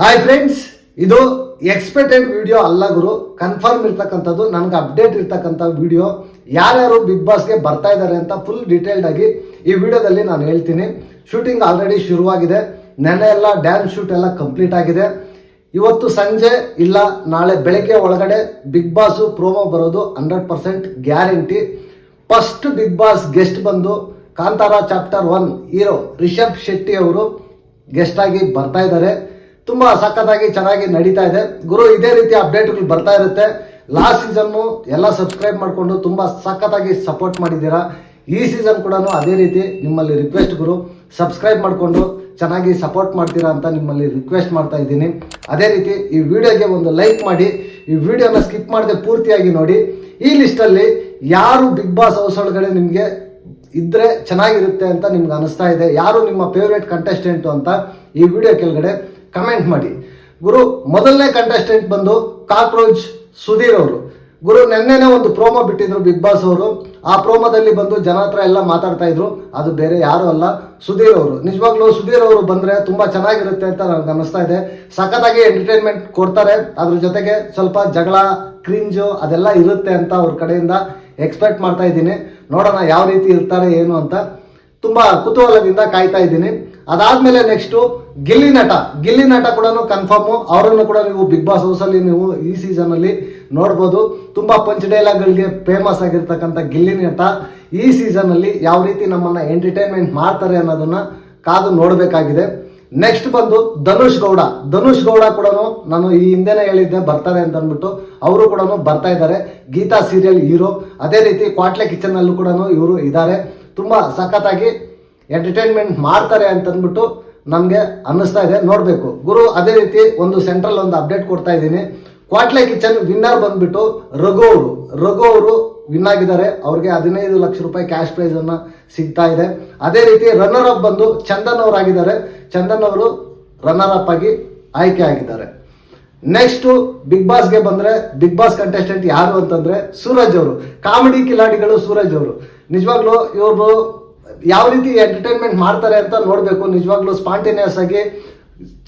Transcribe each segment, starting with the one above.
Hi friends, ಇದು expected video ಅಲ್ಲ ಗುರು. Confirm ಇರ್ತಕ್ಕಂಥದ್ದು, ನನಗೆ ಅಪ್ಡೇಟ್ ಇರ್ತಕ್ಕಂಥ ವಿಡಿಯೋ. ಯಾರ್ಯಾರು ಬಿಗ್ ಬಾಸ್ಗೆ ಬರ್ತಾ ಇದ್ದಾರೆ ಅಂತ ಫುಲ್ ಡೀಟೇಲ್ಡ್ ಆಗಿ ಈ ವಿಡಿಯೋದಲ್ಲಿ ನಾನು ಹೇಳ್ತೀನಿ. ಶೂಟಿಂಗ್ ಆಲ್ರೆಡಿ ಶುರುವಾಗಿದೆ. ನೆನ್ನೆ ಎಲ್ಲ ಡ್ಯಾನ್ಸ್ ಶೂಟ್ ಎಲ್ಲ ಕಂಪ್ಲೀಟ್ ಆಗಿದೆ. ಇವತ್ತು ಸಂಜೆ ಇಲ್ಲ ನಾಳೆ ಬೆಳಗ್ಗೆ ಒಳಗಡೆ ಬಿಗ್ ಬಾಸ್ ಪ್ರೋಮೋ ಬರೋದು 100% guarantee. First Bigg Boss guest ಬಂದು ಕಾಂತಾರ ಚಾಪ್ಟರ್ 1 ಹೀರೋ ರಿಷಬ್ ಶೆಟ್ಟಿ ಅವರು ಗೆಸ್ಟ್ ಆಗಿ ಬರ್ತಾ ಇದ್ದಾರೆ. ತುಂಬಾ ಸಖತ್ತಾಗಿ ಚೆನ್ನಾಗಿ ನಡೀತಾ ಇದೆ ಗುರು. ಇದೇ ರೀತಿ ಅಪ್ಡೇಟ್ಗಳು ಬರ್ತಾ ಇರುತ್ತೆ. ಲಾಸ್ಟ್ ಸೀಸನ್ನು ಎಲ್ಲ ಸಬ್ಸ್ಕ್ರೈಬ್ ಮಾಡಿಕೊಂಡು ತುಂಬಾ ಸಖತ್ತಾಗಿ ಸಪೋರ್ಟ್ ಮಾಡಿದ್ದೀರಾ. ಈ ಸೀಸನ್ ಕೂಡ ಅದೇ ರೀತಿ ನಿಮ್ಮಲ್ಲಿ ರಿಕ್ವೆಸ್ಟ್ ಗುರು, ಸಬ್ಸ್ಕ್ರೈಬ್ ಮಾಡಿಕೊಂಡು ಚೆನ್ನಾಗಿ ಸಪೋರ್ಟ್ ಮಾಡ್ತೀರಾ ಅಂತ ನಿಮ್ಮಲ್ಲಿ ರಿಕ್ವೆಸ್ಟ್ ಮಾಡ್ತಾ ಇದ್ದೀನಿ. ಅದೇ ರೀತಿ ಈ ವಿಡಿಯೋಗೆ ಒಂದು ಲೈಕ್ ಮಾಡಿ, ಈ ವಿಡಿಯೋನ ಸ್ಕಿಪ್ ಮಾಡದೆ ಪೂರ್ತಿಯಾಗಿ ನೋಡಿ. ಈ ಲಿಸ್ಟಲ್ಲಿ ಯಾರು ಬಿಗ್ ಬಾಸ್ ಹೌಸ್ ಒಳಗಡೆ ನಿಮಗೆ ಇದ್ರೆ ಚೆನ್ನಾಗಿರುತ್ತೆ ಅಂತ ನಿಮ್ಗೆ ಅನಿಸ್ತಾ ಇದೆ, ಯಾರು ನಿಮ್ಮ ಫೇವ್ರೇಟ್ ಕಂಟೆಸ್ಟೆಂಟು ಅಂತ ಈ ವಿಡಿಯೋ ಕೆಳಗಡೆ ಕಮೆಂಟ್ ಮಾಡಿ ಗುರು. ಮೊದಲನೇ ಕಂಟೆಸ್ಟೆಂಟ್ ಬಂದು ಕಾಕ್ರೋಚ್ ಸುಧೀರ್ ಅವರು. ಗುರು, ನೆನ್ನೆನೇ ಒಂದು ಪ್ರೋಮೋ ಬಿಟ್ಟಿದ್ರು ಬಿಗ್ ಬಾಸ್ ಅವರು. ಆ ಪ್ರೋಮೋದಲ್ಲಿ ಬಂದು ಜನ ಹತ್ರ ಎಲ್ಲ ಮಾತಾಡ್ತಾ ಇದ್ರು. ಅದು ಬೇರೆ ಯಾರು ಅಲ್ಲ, ಸುಧೀರ್ ಅವರು. ನಿಜವಾಗ್ಲೂ ಸುಧೀರ್ ಅವರು ಬಂದ್ರೆ ತುಂಬಾ ಚೆನ್ನಾಗಿರುತ್ತೆ ಅಂತ ನನಗೆ ಅನಿಸ್ತಾ ಇದೆ. ಸಖತ್ತಾಗಿ ಎಂಟರ್ಟೈನ್ಮೆಂಟ್ ಕೊಡ್ತಾರೆ. ಅದ್ರ ಜೊತೆಗೆ ಸ್ವಲ್ಪ ಜಗಳ, ಕ್ರಿಂಜು ಅದೆಲ್ಲ ಇರುತ್ತೆ ಅಂತ ಅವ್ರ ಕಡೆಯಿಂದ ಎಕ್ಸ್ಪೆಕ್ಟ್ ಮಾಡ್ತಾ ಇದ್ದೀನಿ. ನೋಡೋಣ ಯಾವ ರೀತಿ ಇರ್ತಾರೆ ಏನು ಅಂತ ತುಂಬಾ ಕುತೂಹಲದಿಂದ ಕಾಯ್ತಾ ಇದ್ದೀನಿ. ಅದಾದ್ಮೇಲೆ ನೆಕ್ಸ್ಟು ಗಿಲ್ಲಿ ನಟ ಕೂಡ ಕನ್ಫರ್ಮು. ಅವರನ್ನು ಕೂಡ ನೀವು ಬಿಗ್ ಬಾಸ್ ಹೌಸ್ ಅಲ್ಲಿ ನೀವು ಈ ಸೀಸನ್ ಅಲ್ಲಿ ನೋಡ್ಬೋದು. ತುಂಬಾ ಪಂಚ್ ಡೈಲಾಗ್ಗಳಿಗೆ ಫೇಮಸ್ ಆಗಿರ್ತಕ್ಕಂಥ ಗಿಲ್ಲಿ ನಟ ಈ ಸೀಸನ್ ಅಲ್ಲಿ ಯಾವ ರೀತಿ ನಮ್ಮನ್ನ ಎಂಟರ್ಟೈನ್ಮೆಂಟ್ ಮಾಡ್ತಾರೆ ಅನ್ನೋದನ್ನ ಕಾದು ನೋಡಬೇಕಾಗಿದೆ. ನೆಕ್ಸ್ಟ್ ಬಂದು ಧನುಷ್ ಗೌಡ ಕೂಡ ನಾನು ಈ ಹಿಂದೆನೇ ಹೇಳಿದ್ದೆ ಬರ್ತಾರೆ ಅಂತ ಅಂದ್ಬಿಟ್ಟು. ಅವರು ಕೂಡ ಬರ್ತಾ ಇದ್ದಾರೆ. Geetha serial hero. ಅದೇ ರೀತಿ ಕ್ವಾಟ್ಲೆ ಕಿಚನ್ ಅಲ್ಲೂ ಕೂಡ ಇವರು ಇದ್ದಾರೆ. ತುಂಬಾ ಸಖತ್ತಾಗಿ ಎಂಟರ್ಟೈನ್ಮೆಂಟ್ ಮಾಡ್ತಾರೆ ಅಂತ ಅಂದ್ಬಿಟ್ಟು ನಮಗೆ ಅನ್ನಿಸ್ತಾ ಇದೆ. ನೋಡಬೇಕು ಗುರು. ಅದೇ ರೀತಿ ಒಂದು ಸೆಂಟ್ರಲ್ ಒಂದು ಅಪ್ಡೇಟ್ ಕೊಡ್ತಾ ಇದ್ದೀನಿ. ಕ್ವಾಟ್ಲೆ ಕಿಚನ್ ವಿನ್ನರ್ ಬಂದ್ಬಿಟ್ಟು ರಘು ಅವರು ವಿನ್ ಆಗಿದ್ದಾರೆ. ಅವ್ರಿಗೆ 15 ಲಕ್ಷ ರೂಪಾಯಿ ಕ್ಯಾಶ್ ಪ್ರೈಸ್ ಅನ್ನ ಸಿಗ್ತಾ ಇದೆ. ಅದೇ ರೀತಿ ರನ್ನರ್ ಅಪ್ ಬಂದು ಚಂದನ್ ಅವರು ಆಗಿದ್ದಾರೆ. ಚಂದನ್ ಅವರು ರನ್ನರ್ ಅಪ್ ಆಗಿ ಆಯ್ಕೆ ಆಗಿದ್ದಾರೆ. ನೆಕ್ಸ್ಟ್ ಬಿಗ್ ಬಾಸ್ಗೆ ಬಂದ್ರೆ ಬಿಗ್ ಬಾಸ್ ಕಂಟೆಸ್ಟೆಂಟ್ ಯಾರು ಅಂತಂದ್ರೆ ಸೂರಜ್ ಅವರು. ಕಾಮಿಡಿ ಕಿಲಾಡಿಗಳು ಸೂರಜ್ ಅವರು. ನಿಜವಾಗ್ಲೂ ಇವರು ಯಾವ ರೀತಿ ಎಂಟರ್ಟೈನ್ಮೆಂಟ್ ಮಾಡ್ತಾರೆ ಅಂತ ನೋಡಬೇಕು. ನಿಜವಾಗ್ಲೂ ಸ್ಪಾಂಟೇನಿಯಸ್ ಆಗಿ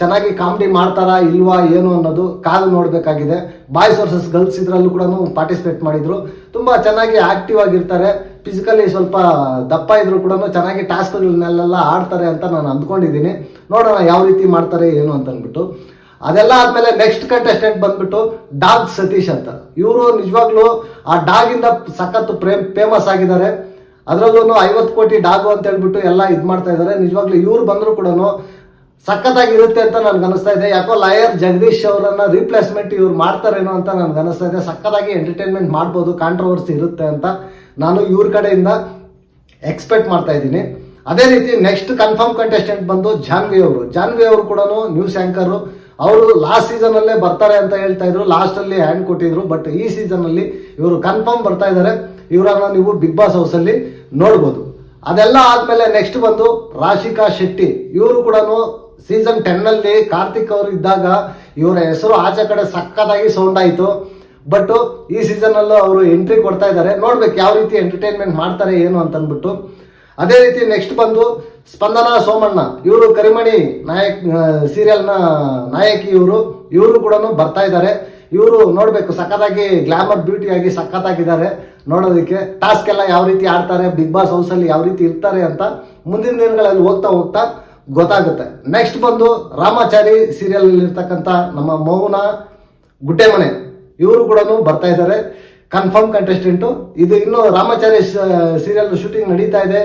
ಚೆನ್ನಾಗಿ ಕಾಮಿಡಿ ಮಾಡ್ತಾರಾ ಇಲ್ವಾ ಏನು ಅನ್ನೋದು ಕಾದು ನೋಡಬೇಕಾಗಿದೆ. ಬಾಯ್ಸ್ ವರ್ಸಸ್ ಗರ್ಲ್ಸ್ ಇದರಲ್ಲೂ ಕೂಡ ಪಾರ್ಟಿಸಿಪೇಟ್ ಮಾಡಿದ್ರು. ತುಂಬಾ ಚೆನ್ನಾಗಿ ಆಕ್ಟಿವ್ ಆಗಿರ್ತಾರೆ. ಫಿಸಿಕಲಿ ಸ್ವಲ್ಪ ದಪ್ಪ ಇದ್ರು ಕೂಡ ಚೆನ್ನಾಗಿ ಟಾಸ್ಕ್ಗಳನ್ನೆಲ್ಲ ಆಡ್ತಾರೆ ಅಂತ ನಾನು ಅಂದ್ಕೊಂಡಿದ್ದೀನಿ. ನೋಡೋಣ ಯಾವ ರೀತಿ ಮಾಡ್ತಾರೆ ಏನು ಅಂತ ಅಂದ್ಬಿಟ್ಟು. ಅದೆಲ್ಲ ಆದ್ಮೇಲೆ ನೆಕ್ಸ್ಟ್ ಕಂಟೆಸ್ಟೆಂಟ್ ಬಂದ್ಬಿಟ್ಟು ಡಾಗ್ ಸತೀಶ್ ಅಂತ. ಇವರು ನಿಜವಾಗ್ಲೂ ಆ ಡಾಗ್ ಇಂದ ಸಖತ್ ಫೇಮಸ್ ಆಗಿದ್ದಾರೆ. ಅದರಲ್ಲೂ 50 ಕೋಟಿ ಡಾಗು ಅಂತ ಹೇಳ್ಬಿಟ್ಟು ಎಲ್ಲ ಇದು ಮಾಡ್ತಾ ಇದ್ದಾರೆ. ನಿಜವಾಗ್ಲೂ ಇವ್ರು ಬಂದ್ರು ಕೂಡ ಸಖತ್ತಾಗಿ ಇರುತ್ತೆ ಅಂತ ನನ್ಗೆ ಅನಿಸ್ತಾ ಇದೆ. ಯಾಕೋ ಲಾಯರ್ ಜಗದೀಶ್ ಅವರನ್ನ ರೀಪ್ಲೇಸ್ಮೆಂಟ್ ಇವ್ರು ಮಾಡ್ತಾರೇನೋ ಅಂತ ನನ್ಗೆ ಅನಿಸ್ತಾ ಇದೆ. ಸಖತ್ತಾಗಿ ಎಂಟರ್ಟೈನ್ಮೆಂಟ್ ಮಾಡ್ಬೋದು, ಕಾಂಟ್ರವರ್ಸಿ ಇರುತ್ತೆ ಅಂತ ನಾನು ಇವ್ರ ಕಡೆಯಿಂದ ಎಕ್ಸ್ಪೆಕ್ಟ್ ಮಾಡ್ತಾ ಇದ್ದೀನಿ. ಅದೇ ರೀತಿ ನೆಕ್ಸ್ಟ್ ಕನ್ಫರ್ಮ್ ಕಂಟೆಸ್ಟೆಂಟ್ ಬಂದು ಜಾನ್ವಿ ಅವರು ಕೂಡ ನ್ಯೂಸ್ ಆಂಕರ್. ಅವರು ಲಾಸ್ಟ್ ಸೀಸನ್ ಅಲ್ಲೇ ಬರ್ತಾರೆ ಅಂತ ಹೇಳ್ತಾ ಇದ್ರು. ಲಾಸ್ಟ್ ಅಲ್ಲಿ ಹ್ಯಾಂಡ್ ಕೊಟ್ಟಿದ್ರು. ಬಟ್ ಈ ಸೀಸನ್ ಅಲ್ಲಿ ಇವರು ಕನ್ಫರ್ಮ್ ಬರ್ತಾ ಇದ್ದಾರೆ. ಇವರನ್ನ ನೀವು ಬಿಗ್ ಬಾಸ್ ಹೌಸ್ ಅಲ್ಲಿ ನೋಡ್ಬೋದು. ಅದೆಲ್ಲ ಆದ್ಮೇಲೆ ನೆಕ್ಸ್ಟ್ ಬಂದು ರಾಶಿಕಾ ಶೆಟ್ಟಿ. ಇವರು ಕೂಡ ಸೀಸನ್ 10 ಅಲ್ಲಿ ಕಾರ್ತಿಕ್ ಅವರು ಇದ್ದಾಗ ಇವರ ಹೆಸರು ಆಚೆ ಕಡೆ ಸಕ್ಕತ್ತಾಗಿ ಸೌಂಡ್ ಆಯಿತು. ಬಟ್ ಈ ಸೀಸನ್ ಅಲ್ಲೂ ಅವರು ಎಂಟ್ರಿ ಕೊಡ್ತಾ ಇದ್ದಾರೆ. ನೋಡ್ಬೇಕು ಯಾವ ರೀತಿ ಎಂಟರ್ಟೈನ್ಮೆಂಟ್ ಮಾಡ್ತಾರೆ ಏನು ಅಂತ ಅಂದ್ಬಿಟ್ಟು. ಅದೇ ರೀತಿ ನೆಕ್ಸ್ಟ್ ಬಂದು ಸ್ಪಂದನಾ ಸೋಮಣ್ಣ. ಇವರು ಕರಿಮಣಿ ಸೀರಿಯಲ್ನ ನಾಯಕಿ. ಇವರು ಕೂಡ ಬರ್ತಾ ಇದ್ದಾರೆ. ಇವರು ನೋಡ್ಬೇಕು ಸಖತ್ತಾಗಿ ಗ್ಲಾಮರ್ ಬ್ಯೂಟಿ ಆಗಿ ಸಖತ್ತಾಗಿದ್ದಾರೆ ನೋಡೋದಕ್ಕೆ. ಟಾಸ್ಕ್ ಎಲ್ಲ ಯಾವ ರೀತಿ ಆಡ್ತಾರೆ, ಬಿಗ್ ಬಾಸ್ ಹೌಸ್ ಅಲ್ಲಿ ಯಾವ ರೀತಿ ಇರ್ತಾರೆ ಅಂತ ಮುಂದಿನ ದಿನಗಳಲ್ಲಿ ಹೋಗ್ತಾ ಗೊತ್ತಾಗುತ್ತೆ. ನೆಕ್ಸ್ಟ್ ಬಂದು ರಾಮಾಚಾರಿ ಸೀರಿಯಲ್ ಇರ್ತಕ್ಕಂಥ ನಮ್ಮ ಮೌನ ಗುಡ್ಡೆಮನೆ. ಇವರು ಕೂಡ ಬರ್ತಾ ಇದ್ದಾರೆ. Confirm contestant. ಇದು ಇನ್ನು ರಾಮಾಚಾರಿ ಸೀರಿಯಲ್ ಶೂಟಿಂಗ್ ನಡೀತಾ ಇದೆ.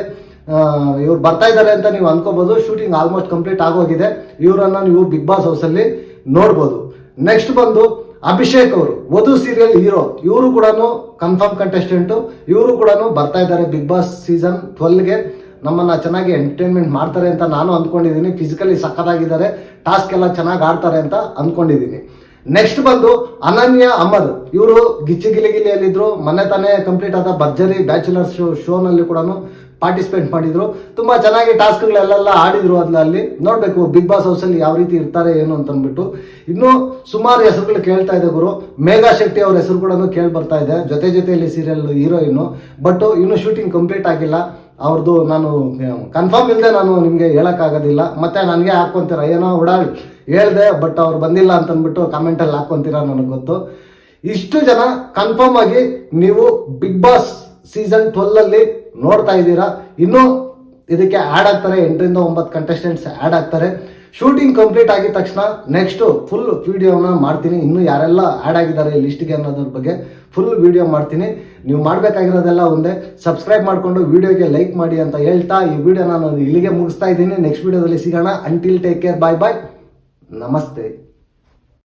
ಇವ್ರು ಬರ್ತಾ ಇದ್ದಾರೆ ಅಂತ ನೀವು ಅನ್ಕೋಬಹುದು. ಶೂಟಿಂಗ್ ಆಲ್ಮೋಸ್ಟ್ ಕಂಪ್ಲೀಟ್ ಆಗೋಗಿದೆ. ಇವರನ್ನ ನೀವು ಬಿಗ್ ಬಾಸ್ ಹೌಸ್ ಅಲ್ಲಿ ನೋಡ್ಬೋದು. ನೆಕ್ಸ್ಟ್ ಬಂದು ಅಭಿಷೇಕ್ ಅವರು, ವಧು ಸೀರಿಯಲ್ ಹೀರೋ. ಇವರು ಕೂಡ ಕನ್ಫರ್ಮ್ ಕಂಟೆಸ್ಟೆಂಟು. ಇವರು ಕೂಡ ಬರ್ತಾ ಇದ್ದಾರೆ ಬಿಗ್ ಬಾಸ್ ಸೀಸನ್ 12ಗೆ. ನಮ್ಮನ್ನ ಚೆನ್ನಾಗಿ ಎಂಟರ್ಟೈನ್ಮೆಂಟ್ ಮಾಡ್ತಾರೆ ಅಂತ ನಾನು ಅಂದ್ಕೊಂಡಿದ್ದೀನಿ. ಫಿಸಿಕಲಿ ಸಖತ್ತಾಗಿದ್ದಾರೆ. ಟಾಸ್ಕ್ ಎಲ್ಲ ಚೆನ್ನಾಗಿ ಆಡ್ತಾರೆ ಅಂತ ಅಂದ್ಕೊಂಡಿದ್ದೀನಿ. ನೆಕ್ಸ್ಟ್ ಬಂದು ಅನನ್ಯ ಅಮರ್. ಇವರು ಗಿಚ್ಚಿ ಗಿಲಿಗಿಲಿಯಲ್ಲಿದ್ರು. ಮೊನ್ನೆ ತಾನೇ ಕಂಪ್ಲೀಟ್ ಆದ ಭರ್ಜರಿ ಬ್ಯಾಚುಲರ್ಸ್ ಶೋನಲ್ಲಿ ಕೂಡ ಪಾರ್ಟಿಸಿಪೇಟ್ ಮಾಡಿದ್ರು. ತುಂಬಾ ಚೆನ್ನಾಗಿ ಟಾಸ್ಕ್ಗಳೆಲ್ಲ ಆಡಿದ್ರು. ಅಲ್ಲಿ ನೋಡ್ಬೇಕು ಬಿಗ್ ಬಾಸ್ ಹೌಸ್ ಅಲ್ಲಿ ಯಾವ ರೀತಿ ಇರ್ತಾರೆ ಏನು ಅಂತ ಅಂದ್ಬಿಟ್ಟು. ಇನ್ನು ಸುಮಾರು ಹೆಸರುಗಳು ಕೇಳ್ತಾ ಇದೆ ಗುರು. ಮೇಘಾ ಶೆಟ್ಟಿ ಅವ್ರ ಹೆಸರು ಕೂಡ ಕೇಳಿ ಬರ್ತಾ ಇದೆ. ಜೊತೆಯಲ್ಲಿ ಸೀರಿಯಲ್ ಹೀರೋಯಿನ್. ಬಟ್ ಇನ್ನು ಶೂಟಿಂಗ್ ಕಂಪ್ಲೀಟ್ ಆಗಿಲ್ಲ ಅವ್ರದ್ದು. ನಾನು ಕನ್ಫರ್ಮ್ ಇಲ್ಲದೆ ನಾನು ನಿಮಗೆ ಹೇಳಕ್ಕಾಗೋದಿಲ್ಲ. ಮತ್ತೆ ನನಗೆ ಹಾಕೊಂತೀರ ಏನೋ ಹೇಳ್ದೆ, ಬಟ್ ಅವ್ರು ಬಂದಿಲ್ಲ ಅಂತ ಅಂದ್ಬಿಟ್ಟು ಕಾಮೆಂಟಲ್ಲಿ ಹಾಕ್ಕೊಂತೀರಾ ನನಗೆ ಗೊತ್ತು. ಇಷ್ಟು ಜನ ಕನ್ಫರ್ಮ್ ಆಗಿ ನೀವು ಬಿಗ್ ಬಾಸ್ ಸೀಸನ್ 12 ನೋಡ್ತಾ ಇದ್ದೀರಾ. ಇನ್ನೂ ಇದಕ್ಕೆ ಆ್ಯಡ್ ಆಗ್ತಾರೆ, 8ರಿಂದ 9 ಕಂಟೆಸ್ಟೆಂಟ್ಸ್ ಆ್ಯಡ್ ಆಗ್ತಾರೆ. ಶೂಟಿಂಗ್ ಕಂಪ್ಲೀಟ್ ಆಗಿದ ತಕ್ಷಣ ನೆಕ್ಸ್ಟ್ ಫುಲ್ ವಿಡಿಯೋನ ಮಾಡ್ತೀನಿ. ಇನ್ನೂ ಯಾರೆಲ್ಲ ಆ್ಯಡ್ ಆಗಿದ್ದಾರೆ ಲಿಸ್ಟ್ಗೆ ಅನ್ನೋದ್ರ ಬಗ್ಗೆ ಫುಲ್ ವಿಡಿಯೋ ಮಾಡ್ತೀನಿ. ನೀವು ಮಾಡಬೇಕಾಗಿರೋದೆಲ್ಲ ಒಂದೇ, ಸಬ್ಸ್ಕ್ರೈಬ್ ಮಾಡಿಕೊಂಡು ವಿಡಿಯೋಗೆ ಲೈಕ್ ಮಾಡಿ ಅಂತ ಹೇಳ್ತಾ ಈ ವಿಡಿಯೋನ ನಾನು ಇಲ್ಲಿಗೆ ಮುಗಿಸ್ತಾ ಇದ್ದೀನಿ. ನೆಕ್ಸ್ಟ್ ವಿಡಿಯೋದಲ್ಲಿ ಸಿಗೋಣ. ಅಂಟಿಲ್ ಟೇಕ್ ಕೇರ್, ಬಾಯ್ ಬಾಯ್, ನಮಸ್ತೆ.